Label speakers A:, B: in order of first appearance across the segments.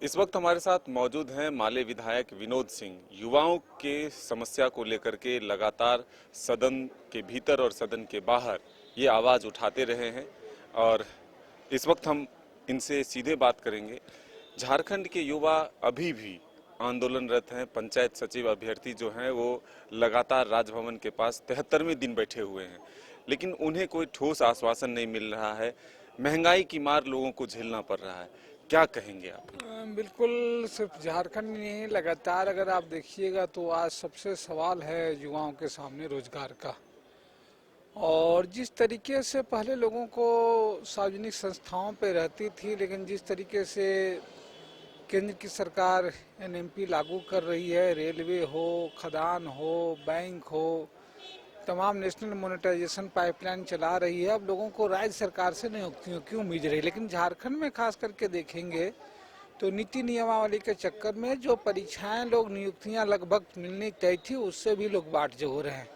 A: इस वक्त हमारे साथ मौजूद हैं माले विधायक विनोद सिंह। युवाओं के समस्या को लेकर के लगातार सदन के भीतर और सदन के बाहर ये आवाज़ उठाते रहे हैं और इस वक्त हम इनसे सीधे बात करेंगे। झारखंड के युवा अभी भी आंदोलनरत हैं। पंचायत सचिव अभ्यर्थी जो हैं वो लगातार राजभवन के पास 73वें दिन बैठे हुए हैं, लेकिन उन्हें कोई ठोस आश्वासन नहीं मिल रहा है। महंगाई की मार लोगों को झेलना पड़ रहा है। क्या कहेंगे आप?
B: बिल्कुल, सिर्फ झारखंड नहीं, लगातार अगर आप देखिएगा तो आज सबसे सवाल है युवाओं के सामने रोजगार का। और जिस तरीके से पहले लोगों को सार्वजनिक संस्थाओं पे रहती थी, लेकिन जिस तरीके से केंद्र की सरकार एनएमपी लागू कर रही है, रेलवे हो, खदान हो, बैंक हो, तमाम नेशनल मोनेटाइजेशन पाइपलाइन चला रही है। अब लोगों को राज्य सरकार से नियुक्तियों की उम्मीद रही, लेकिन झारखंड में खास करके देखेंगे तो नीति नियमावली के चक्कर में जो परीक्षाएं लोग नियुक्तियां लगभग मिलनी तय थी, उससे भी लोग बाट जो हो रहे हैं।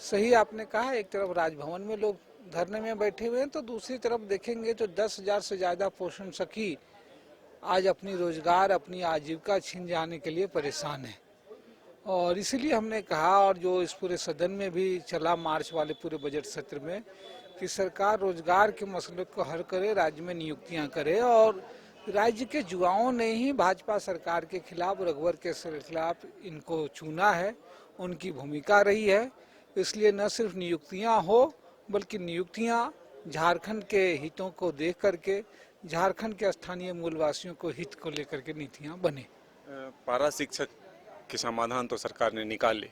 B: सही आपने कहा, एक तरफ राजभवन में लोग धरने में बैठे हुए हैं, तो दूसरी तरफ देखेंगे तो 10,000 से ज़्यादा पोषण सखी आज अपनी रोजगार, अपनी आजीविका छीन जाने के लिए परेशान है। और इसीलिए हमने कहा, और जो इस पूरे सदन में भी चला मार्च वाले पूरे बजट सत्र में, कि सरकार रोजगार के मसले को हल करे, राज्य में नियुक्तियां करे। और राज्य के युवाओं ने ही भाजपा सरकार के खिलाफ, रघुवर के खिलाफ इनको चुना है, उनकी भूमिका रही है। इसलिए न सिर्फ नियुक्तियां हो, बल्कि नियुक्तियां झारखंड के हितों को देख करके, झारखंड के स्थानीय मूलवासियों को हित को लेकर के नीतियां बने।
A: पारा शिक्षक के समाधान तो सरकार ने निकाले,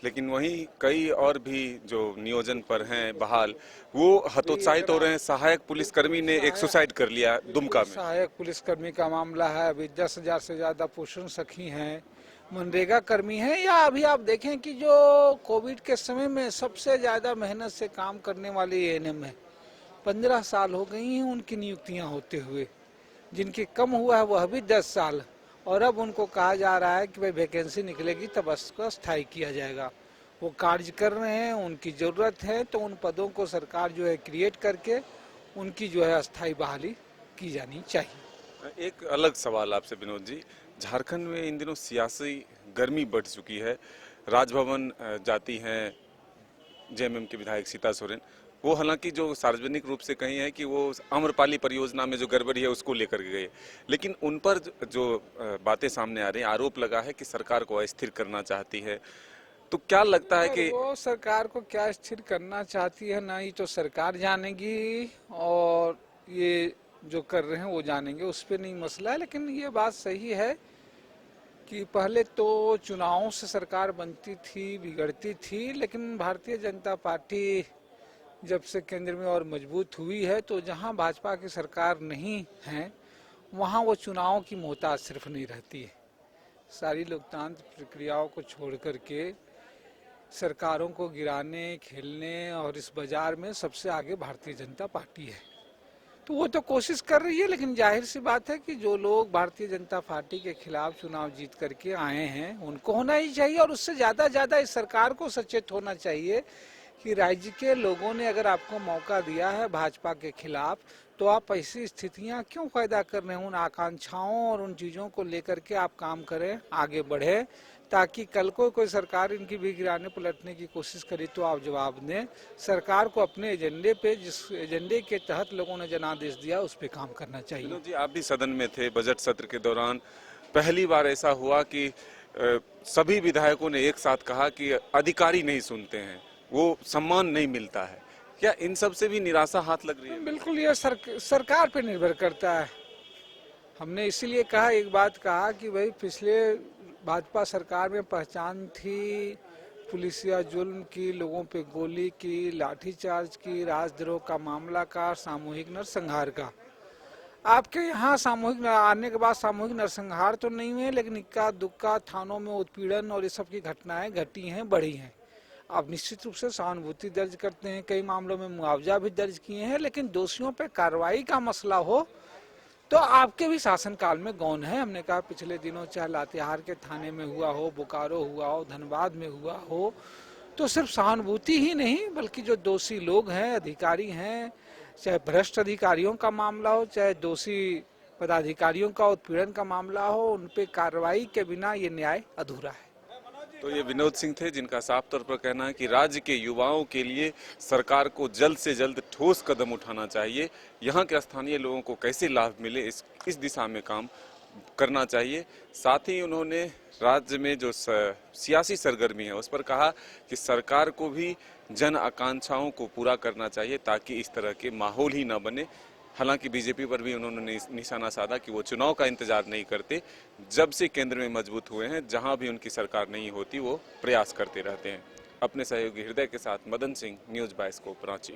A: लेकिन वहीं कई और भी जो नियोजन पर हैं बहाल, वो हतोत्साहित हो रहे हैं। सहायक पुलिसकर्मी ने एक सुसाइड कर लिया दुमका में।
B: सहायक पुलिसकर्मी का मामला है, अभी 10,000 से ज्यादा पोषण सखी हैं, मनरेगा कर्मी हैं, या अभी आप देखें कि जो कोविड के समय में सबसे ज्यादा मेहनत से काम करने वाले एएनएम है, 15 साल हो गई हैं उनकी नियुक्तियां होते हुए। जिनकी कम हुआ है वह भी 10 साल, और अब उनको कहा जा रहा है कि भाई वैकेंसी निकलेगी तब उसको स्थायी किया जाएगा। वो कार्य कर रहे हैं, उनकी ज़रूरत है, तो उन पदों को सरकार जो है क्रिएट करके उनकी जो है अस्थायी बहाली की जानी चाहिए।
A: एक अलग सवाल आपसे विनोद जी, झारखंड में इन दिनों सियासी गर्मी बढ़ चुकी है। राजभवन जाती हैं जेएमएम के विधायक सीता सोरेन। वो हालांकि जो सार्वजनिक रूप से कही है कि वो आम्रपाली परियोजना में जो गड़बड़ी है उसको लेकर के गए, लेकिन उन पर जो बातें सामने आ रही हैं, आरोप लगा है कि सरकार को अस्थिर करना चाहती है। तो क्या लगता है कि
B: वो सरकार को क्या स्थिर करना चाहती है, ना ही तो सरकार जानेगी और ये जो कर रहे हैं वो जानेंगे, उस पर नहीं मसला है। लेकिन ये बात सही है कि पहले तो चुनावों से सरकार बनती थी, बिगड़ती थी, लेकिन भारतीय जनता पार्टी जब से केंद्र में और मजबूत हुई है, तो जहां भाजपा की सरकार नहीं है वहां वो चुनावों की मोहताज सिर्फ नहीं रहती है। सारी लोकतांत्रिक प्रक्रियाओं को छोड़ करके सरकारों को गिराने, खेलने, और इस बाजार में सबसे आगे भारतीय जनता पार्टी है। तो वो तो कोशिश कर रही है, लेकिन जाहिर सी बात है कि जो लोग भारतीय जनता पार्टी के खिलाफ चुनाव जीत करके आए हैं उनको होना ही चाहिए, और उससे ज्यादा इस सरकार को सचेत होना चाहिए कि राज्य के लोगों ने अगर आपको मौका दिया है भाजपा के खिलाफ, तो आप ऐसी स्थितियां क्यों पैदा कर रहे हैं। उन आकांक्षाओं और उन चीजों को लेकर के आप काम करें, आगे बढ़े, ताकि कल को कोई सरकार इनकी भी गिराने पलटने की कोशिश करी तो आप जवाब दें। सरकार को अपने एजेंडे पे, जिस एजेंडे के तहत लोगों ने जनादेश दिया, उस पे काम करना चाहिए।
A: विनोद जी, आप भी सदन में थे बजट सत्र के दौरान। पहली बार ऐसा हुआ कि सभी विधायकों ने एक साथ कहा कि अधिकारी नहीं सुनते हैं, वो सम्मान नहीं मिलता है। क्या इन सब से भी निराशा हाथ लग रही है?
B: बिल्कुल, ये सरकार पे निर्भर करता है। हमने इसीलिए कहा, एक बात कहा कि भाई पिछले भाजपा सरकार में पहचान थी पुलिसिया जुल्म की, लोगों पे गोली की, लाठीचार्ज की, राजद्रोह का मामला का, सामूहिक नरसंहार का। आपके यहाँ सामूहिक आने के बाद सामूहिक नरसंहार तो नहीं हुए, लेकिन इक्का दुक्का थानों में उत्पीड़न और ये सब की घटनाएं घटी हैं, बढ़ी हैं। आप निश्चित रूप से सहानुभूति दर्ज करते हैं, कई मामलों में मुआवजा भी दर्ज किए हैं, लेकिन दोषियों पे कार्रवाई का मसला हो तो आपके भी शासनकाल में गौन है। हमने कहा पिछले दिनों चाहे लातेहार के थाने में हुआ हो, बोकारो हुआ हो, धनबाद में हुआ हो, तो सिर्फ सहानुभूति ही नहीं बल्कि जो दोषी लोग हैं, अधिकारी हैं, चाहे भ्रष्ट अधिकारियों का मामला हो, चाहे दोषी पदाधिकारियों का उत्पीड़न का मामला हो, उन पे कार्रवाई के बिना ये न्याय अधूरा है।
A: तो ये विनोद सिंह थे, जिनका साफ तौर पर कहना है कि राज्य के युवाओं के लिए सरकार को जल्द से जल्द ठोस कदम उठाना चाहिए। यहाँ के स्थानीय लोगों को कैसे लाभ मिले इस दिशा में काम करना चाहिए। साथ ही उन्होंने राज्य में जो सियासी सरगर्मी है उस पर कहा कि सरकार को भी जन आकांक्षाओं को पूरा करना चाहिए ताकि इस तरह के माहौल ही ना बने। हालांकि बीजेपी पर भी उन्होंने निशाना साधा कि वो चुनाव का इंतजार नहीं करते, जब से केंद्र में मजबूत हुए हैं जहां भी उनकी सरकार नहीं होती वो प्रयास करते रहते हैं। अपने सहयोगी हृदय के साथ मदन सिंह, न्यूज़ 22 रांची।